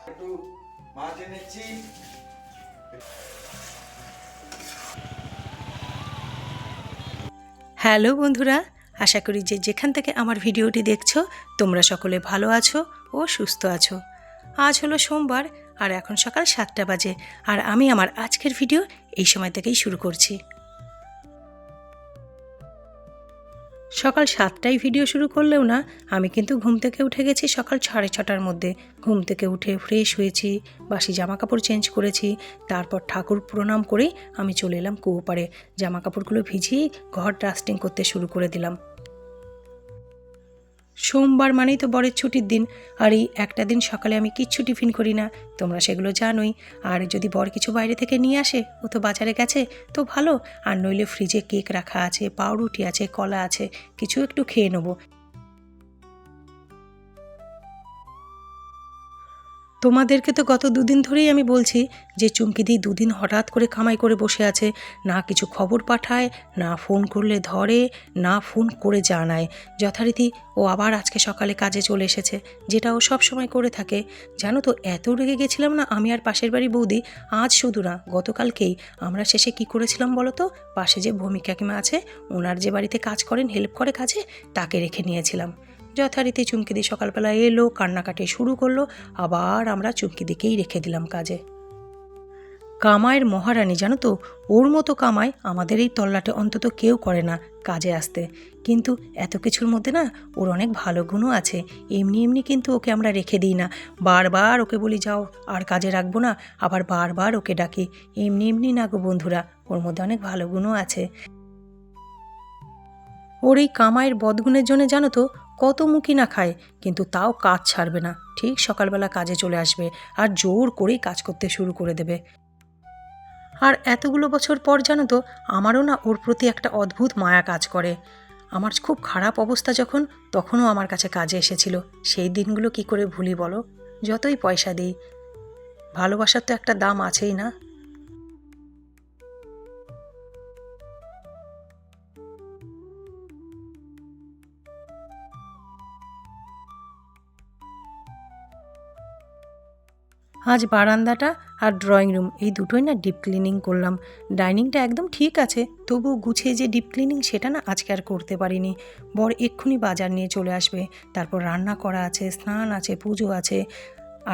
একটু মাছ এনেছি। হ্যালো বন্ধুরা, আশা করি যে যেখান থেকে আমার ভিডিওটি দেখছো তোমরা সকলে ভালো আছো ও সুস্থ আছো। আজ হলো সোমবার আর এখন সকাল 7টা বাজে, আর আমি আমার আজকের ভিডিও এই সময় থেকেই শুরু করছি। সকাল 7টায় ভিডিও শুরু করলেও না, আমি কিন্তু ঘুম থেকে উঠে গেছি সকাল 6:30টার মধ্যে। ঘুম থেকে উঠে ফ্রেশ হয়েছি, বাসি জামা কাপড় চেঞ্জ করেছি, তারপর ঠাকুর প্রণাম করেই আমি চলে এলাম কুয়ো পাড়ে। জামা কাপড়গুলো ভিজিয়ে ঘর ডাস্টিং করতে শুরু করে দিলাম। সোমবার মানেই তো বরের ছুটির দিন, আর এই একটা দিন সকালে আমি কিচ্ছু টিফিন করি না, তোমরা সেগুলো জানোই। আর যদি বর কিছু বাইরে থেকে নিয়ে আসে, ও তো বাজারে গেছে, তো ভালো, আর নইলে ফ্রিজে কেক রাখা আছে, পাউরুটি আছে, কলা আছে, কিছু একটু খেয়ে নেবো। তোমাদেরকে তো গত দুদিন ধরেই আমি বলছি যে চুমকিদি দুদিন হঠাৎ করে কামাই করে বসে আছে, না কিছু খবর পাঠায়, না ফোন করলে ধরে, না ফোন করে জানায়। যথারীতি ও আবার আজকে সকালে কাজে চলে এসেছে, যেটা ও সব সময় করে থাকে। জানো তো, এত রেগে গেছিলাম না আমি আর পাশের বাড়ি বৌদি, আজ শুধু না গতকালকেই। আমরা শেষে কি করেছিলাম বলো তো, পাশে যে ভূমি কাকিমা আছে, ওনার যে বাড়িতে কাজ করেন, হেল্প করে কাজে, তাকে রেখে নিয়েছিলাম। যথারীতি চুমকিদি সকালবেলা এলো, কান্নাকাটি শুরু করলো, আবার আমরা চুমকিদিকেই রেখে দিলাম কাজে। কামাইয়ের মহারানী জানো তো, ওর মতো কামাই আমাদের এই তল্লাটে অন্তত কেউ করে না কাজে আসতে। কিন্তু এত কিছুর মধ্যে না ওর অনেক ভালো গুণও আছে। এমনি এমনি কিন্তু ওকে আমরা রেখে দিই না, বারবার ওকে বলি যাও আর কাজে রাখবো না, আবার বারবার ওকে ডাকি। এমনি এমনি না গো বন্ধুরা, ওর মধ্যে অনেক ভালো গুণও আছে। ওর এই কামাইয়ের বদগুণের জন্য জানো তো, কত মুখি না খায়, কিন্তু তাও কাজ ছাড়বে না। ঠিক সকালবেলা কাজে চলে আসবে আর জোর করেই কাজ করতে শুরু করে দেবে। আর এতগুলো বছর পর জানো তো, আমারও না ওর প্রতি একটা অদ্ভুত মায়া কাজ করে। আমার খুব খারাপ অবস্থা যখন, তখনও আমার কাছে কাজে এসেছিল। সেই দিনগুলো কি করে ভুলি বলো? যতই পয়সা দিই, ভালোবাসার তো একটা দাম আছেই না। আজ বারান্দাটা আর ড্রয়িং রুম এই দুটোই না ডিপ ক্লিনিং করলাম। ডাইনিংটা একদম ঠিক আছে, তবু গুছিয়ে যে ডিপ ক্লিনিং সেটা না আজকে আর করতে পারিনি। বর এক্ষুনি বাজার নিয়ে চলে আসবে, তারপর রান্না করা আছে, স্নান আছে, পুজো আছে।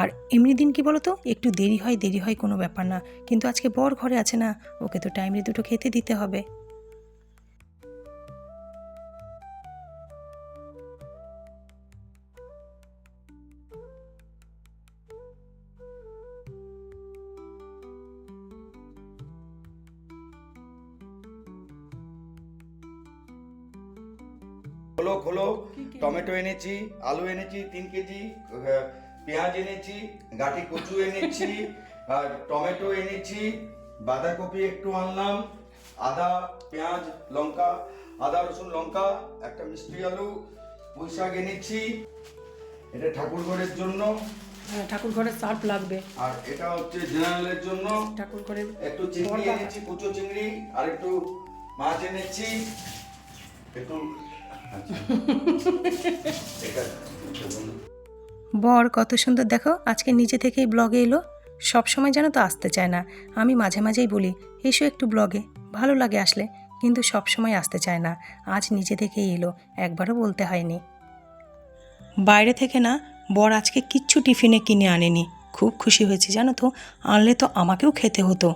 আর এমনি দিন কি বলো তো, একটু দেরি হয় কোনো ব্যাপার না, কিন্তু আজকে বর ঘরে আছে না, ওকে তো টাইমলি দুটো খেতে দিতে হবে। খোলো খোলো। টমেটো এনেছি, আলু এনেছি 3 কেজি, পেঁয়াজ এনেছি, গাঁটি কচু এনেছি, আর টমেটো এনেছি, বাঁধাকপি একটু আনলাম, আদা, পেঁয়াজ, লঙ্কা, আদা রসুন লঙ্কা, একটা মিষ্টি আলু, পুঁই শাক এনেছি। এটা ঠাকুর ঘরের জন্য। হ্যাঁ, ঠাকুর ঘরের সার্ফ লাগবে। আর এটা হচ্ছে জেনারেলের জন্য। ঠাকুর ঘরের একটু চিংড়ি এনেছি, কুচো চিংড়ি, আর একটু মাছ এনেছি, একটু বর কত সুন্দর দেখো, আজকে নিজে থেকেই ব্লগে এলো। সব সময় যেন তো আসতে চায় না, আমি মাঝে মাঝেই বলি এসো একটু ব্লগে, ভালো লাগে আসলে, কিন্তু সব সময় আসতে চায় না। আজ নিজে থেকেই এলো, একবারও বলতে হয়নি। বাইরে থেকে না বর আজকে কিচ্ছু টিফিনে কিনে আনেনি। খুব খুশি হয়েছি জানো তো, আনলে তো আমাকেও খেতে হতো।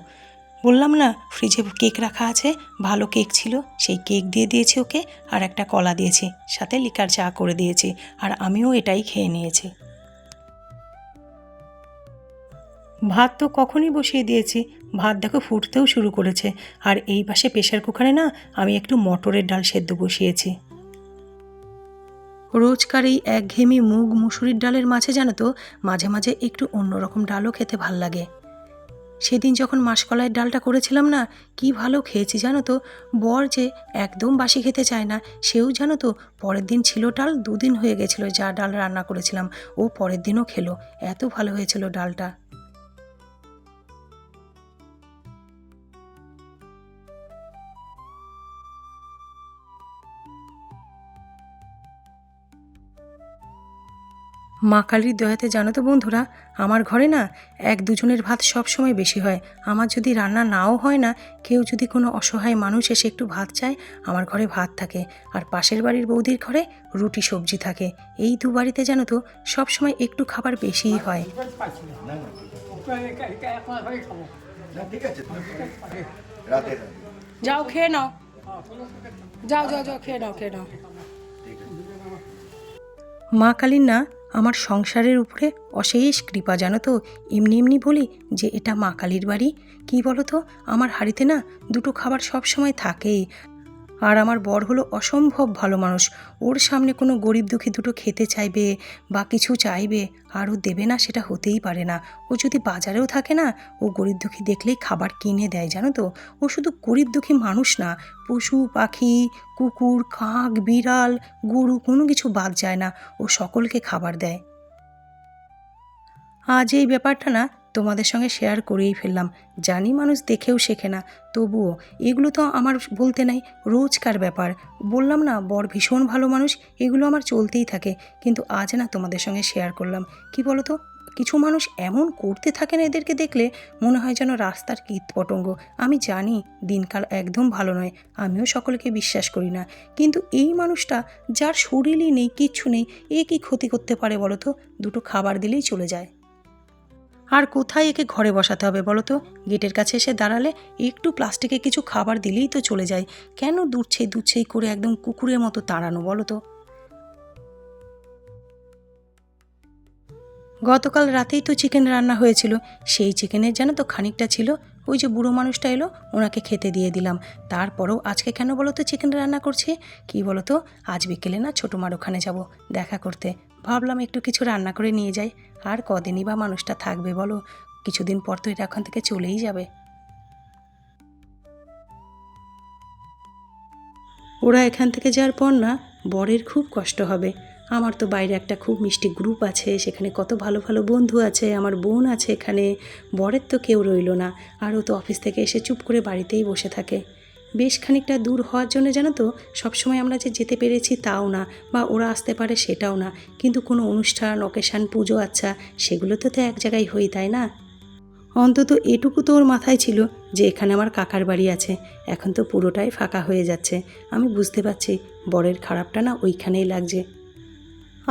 বললাম না ফ্রিজে কেক রাখা আছে, ভালো কেক ছিল, সেই কেক দিয়ে দিয়েছি ওকে, আর একটা কলা দিয়েছি, সাথে লিকার চা করে দিয়েছি, আর আমিও এটাই খেয়ে নিয়েছি। ভাত তো কখনই বসিয়ে দিয়েছি, ভাত দেখো ফুটতেও শুরু করেছে। আর এই পাশে প্রেশার কুকারে না আমি একটু মটরের ডাল সেদ্ধ বসিয়েছি। রোজকার এই একঘেয়েমি মুগ মুসুরির ডালের মাঝে জানো তো, মাঝে মাঝে একটু অন্যরকম ডালও খেতে ভাল লাগে। সেদিন যখন মাসকলাইয়ের ডালটা করেছিলাম না, কি ভালো খেয়েছি জানো তো। বর যে একদম বাসি খেতে চায় না, সেও জানো তো পরের দিন ছিল ডাল, 2 দিন হয়ে গেছিলো যা ডাল রান্না করেছিলাম, ও পরের দিনও খেলো। এত ভালো হয়েছিল ডালটা। মা কালীর দয়াতে জানো তো বন্ধুরা, আমার ঘরে না এক দুজনের ভাত সব সময় বেশি হয়। আমার যদি রান্না নাও হয় না, কেউ যদি কোনো অসহায় মানুষ এসে একটু ভাত চায়, আমার ঘরে ভাত থাকে। আর পাশের বাড়ির বৌদির ঘরে রুটি সবজি থাকে। এই দু বাড়িতে জানো তো সব সময় একটু খাবার বেশিই হয়। না না না, ঠিক আছে রাতে যাও খেয়ে নাও, যাও যাও যাও খেয়ে নাও খেয়ে নাও। মা কালীর না আমার সংসারের উপরে অশেষ কৃপা জানো তো। এমনি এমনি বলি যে এটা মা কালীর বাড়ি। কী বলো তো, আমার হাঁড়িতে না দুটো খাবার সব সময় থাকেই। আর আমার বর হলো অসম্ভব ভালো মানুষ। ওর সামনে কোনো গরিব দুঃখী দুটো খেতে চাইবে বা কিছু চাইবে আর ও দেবে না, সেটা হতেই পারে না। ও যদি বাজারেও থাকে না, ও গরিব দুঃখী দেখলেই খাবার কিনে দেয় জানো তো। ও শুধু গরিব দুঃখী মানুষ না, পশু পাখি, কুকুর, কাক, বিড়াল, গরু কোনো কিছু বাদ যায় না, ও সকলকে খাবার দেয়। আজ এই ব্যাপারটা না তোমাদের সঙ্গে শেয়ার করেই ফেললাম। জানি মানুষ দেখেও শেখে না, তবুও এগুলো তো আমার বলতে নাই, রোজকার ব্যাপার। বললাম না বর ভীষণ ভালো মানুষ, এগুলো আমার চলতেই থাকে। কিন্তু আজ না তোমাদের সঙ্গে শেয়ার করলাম। কি বলো তো, কিছু মানুষ এমন করতে থাকে না, এদেরকে দেখলে মনে হয় যেন রাস্তার কীটপতঙ্গ। আমি জানি দিনকাল একদম ভালো নয়, আমিও সকলকে বিশ্বাস করি না। কিন্তু এই মানুষটা, যার শরীরই নেই, কিচ্ছু নেই, এ কি ক্ষতি করতে পারে বলো তো? দুটো খাবার দিলেই চলে যায়। আর কোথায় একে ঘরে বসাতে হবে বলো তো? গেটের কাছে এসে দাঁড়ালে একটু প্লাস্টিকে কিছু খাবার দিলেই তো চলে যায়। কেন দুধছেই করে একদম কুকুরের মতো তাড়ানো বলো তো? গতকাল রাতেই তো চিকেন রান্না হয়েছিল। সেই চিকেনের জানো তো খানিকটা ছিল, ওই যে বুড়ো মানুষটা এলো ওনাকে খেতে দিয়ে দিলাম। তারপরেও আজকে কেন বলো তো চিকেন রান্না করছি? কি বলো তো, আজ বিকেলে না ছোটো মার ওখানে যাব দেখা করতে। ভাবলাম একটু কিছু রান্না করে নিয়ে যাই। আর কদিনই বা মানুষটা থাকবে বলো? কিছুদিন পর তো এটা এখান থেকে চলেই যাবে। ওরা এখান থেকে যাওয়ার পর না বরের খুব কষ্ট হবে। আমার তো বাইরে একটা খুব মিষ্টি গ্রুপ আছে, সেখানে কত ভালো ভালো বন্ধু আছে, আমার বোন আছে এখানে। বরের তো কেউ রইল না, আর ও তো অফিস থেকে এসে চুপ করে বাড়িতেই বসে থাকে। বেশ খানিকটা দূর হওয়ার জন্য জানো তো, সবসময় আমরা যে যেতে পেরেছি তাও না, বা ওরা আসতে পারে সেটাও না। কিন্তু কোনো অনুষ্ঠান, অকেশান, পুজো আচ্ছা, সেগুলো তো এক জায়গায় হই, তাই না? অন্তত এটুকু তো ওর মাথায় ছিল যে এখানে আমার কাকার বাড়ি আছে। এখন তো পুরোটাই ফাঁকা হয়ে যাচ্ছে। আমি বুঝতে পারছি বরের খারাপটা না ওইখানেই লাগছে।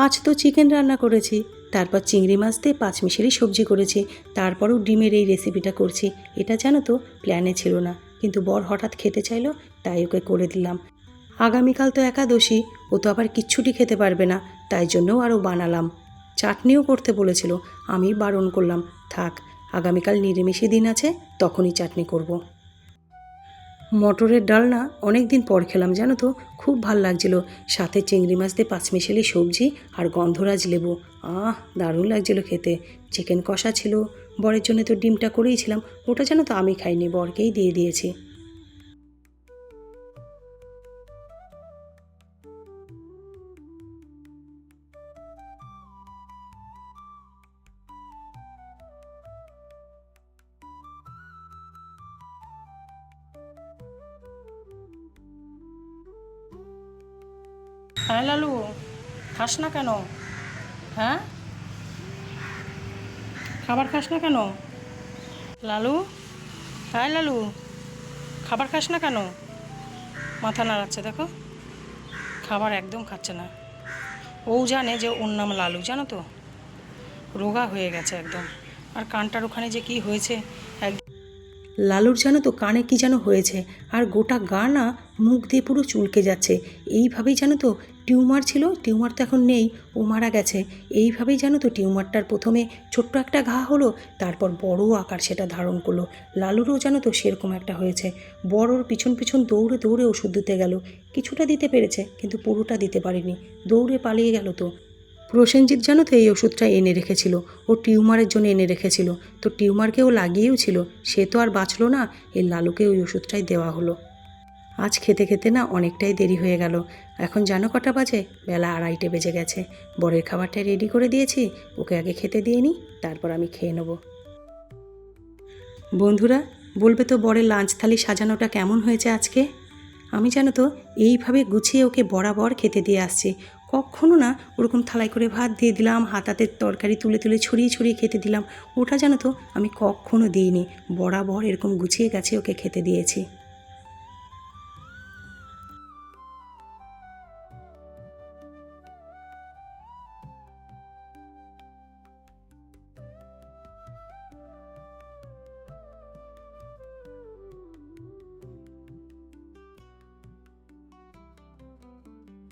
আজ তো চিকেন রান্না করেছি, তারপর চিংড়ি মাছ দিয়ে পাঁচমিশালি সবজি করেছি, তারপরও ডিমের এই রেসিপিটা করছি। এটা জানো তো প্ল্যানে ছিল না, কিন্তু বর হঠাৎ খেতে চাইলো, তাই ওকে করে দিলাম। আগামীকাল তো একাদশী, ও তো আবার কিচ্ছুটি খেতে পারবে না, তাই জন্যও আরও বানালাম। চাটনিও করতে বলেছিল, আমি বারণ করলাম, থাক আগামীকাল নিরামিষই দিন আছে, তখনই চাটনি করব। মটরের ডাল না অনেক দিন পর খেলাম জানো তো, খুব ভাল লাগছিল। সাথে চিংড়ি মাছ দিয়ে পাঁচমিশালি সবজি আর গন্ধরাজ লেবু, দারুণ লাগছিল খেতে। চিকেন কষা ছিল, বরের জন্য তো ডিমটা করেইছিলাম, ওটা জানো তো আমি খাইনি, বরকেই দিয়ে দিয়েছি। হ্যাঁ লালু, খাস না কেন? হ্যাঁ, খাবার খাস না কেন লালু? হ্যাঁ লালু, খাবার খাস না কেন? মাথা নাড়াচ্ছে দেখো, খাবার একদম খাচ্ছে না। ও জানে যে ওর নাম লালু, জানো তো, রোগা হয়ে গেছে একদম। আর কানটার ওখানে যে কি হয়েছে, লালুর জানো তো কানে কি যেন হয়েছে, আর গোটা গা না মুখ দিয়ে পুরো চুলকে যাচ্ছে। এইভাবেই জানো তো, টিউমার ছিল, টিউমার তো এখন নেই, ও মারা গেছে। এইভাবেই জানো তো টিউমারটার প্রথমে ছোট্ট একটা ঘা হলো, তারপর বড় আকার সেটা ধারণ করলো। লালুরও জানো তো সেরকম একটা হয়েছে। বড়োর পিছন পিছন দৌড়ে দৌড়ে ওষুধ দিতে গেল, কিছুটা দিতে পেরেছে কিন্তু পুরোটা দিতে পারেনি, দৌড়ে পালিয়ে গেল। তো প্রসেনজিৎ জানো তো এই ওষুধটা এনে রেখেছিল, ও টিউমারের জন্য এনে রেখেছিল। তো টিউমারকেও লাগিয়েও ছিল, সে তো আর বাঁচলো না, এই লালুকে ওই ওষুধটাই দেওয়া হলো। আজ খেতে খেতে না অনেকটাই দেরি হয়ে গেল। এখন জানো কটা বাজে? বেলা 2:30 বেজে গেছে। বরের খাবারটা রেডি করে দিয়েছি, ওকে আগে খেতে দিয়ে নিই, তারপর আমি খেয়ে নেব। বন্ধুরা, বলবে তো বরের লাঞ্চ থালি সাজানোটা কেমন হয়েছে আজকে? আমি জানো তো এইভাবে গুছিয়ে ওকে বরাবর খেতে দিয়ে আসছি। কখনো না ওরকম থালায় করে ভাত দিয়ে দিলাম, হাতাতে তরকারি তুলে তুলে ছড়িয়ে ছড়িয়ে খেতে দিলাম, ওটা জানো তো আমি কখনো দিইনি। বরাবর এরকম গুছিয়ে গাছে ওকে খেতে দিয়েছি।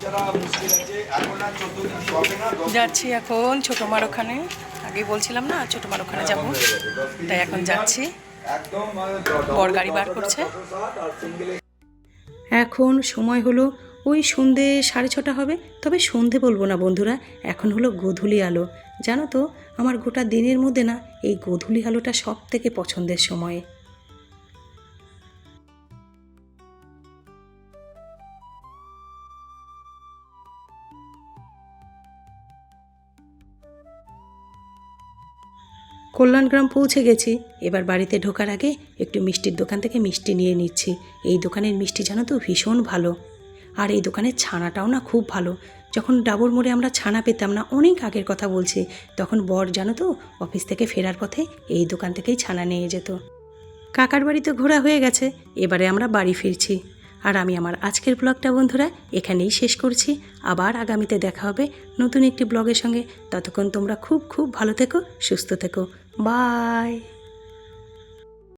যারা মুশকিল আছে এখন আর 14 দিন হবে না, 10 যাচ্ছি এখন ছোটো মার ওখানে, আগে বলছিলাম না ছোটো মার ওখানে যাবো, তাই এখন যাচ্ছি। একদম বর গাড়ি বার করছে। এখন সময় হলো ওই সন্ধে 6:30 হবে, তবে সন্ধে বলবো না বন্ধুরা, এখন হলো গোধূলি আলো। জানো তো আমার গোটা দিনের মধ্যে না এই গোধূলি আলোটা সব থেকে পছন্দের সময়। কল্যাণগ্রাম পৌঁছে গেছি। এবার বাড়িতে ঢোকার আগে একটু মিষ্টির দোকান থেকে মিষ্টি নিয়ে নিচ্ছি। এই দোকানের মিষ্টি জানো তো ভীষণ ভালো, আর এই দোকানের ছানাটাও না খুব ভালো। যখন ডাবর মোড়ে আমরা ছানা পেতাম না, অনেক আগের কথা বলছি, তখন বর জানো তো অফিস থেকে ফেরার পথে এই দোকান থেকেই ছানা নিয়ে যেত। কাকার বাড়িতে ঘোরা হয়ে গেছে, এবারে আমরা বাড়ি ফিরছি। আর আমি আমার আজকের ব্লগটা বন্ধুরা এখানেই শেষ করছি। আবার আগামীতে দেখা হবে নতুন একটি ব্লগের সঙ্গে। ততক্ষণ তোমরা খুব খুব ভালো থেকো, সুস্থ থেকো। বাই।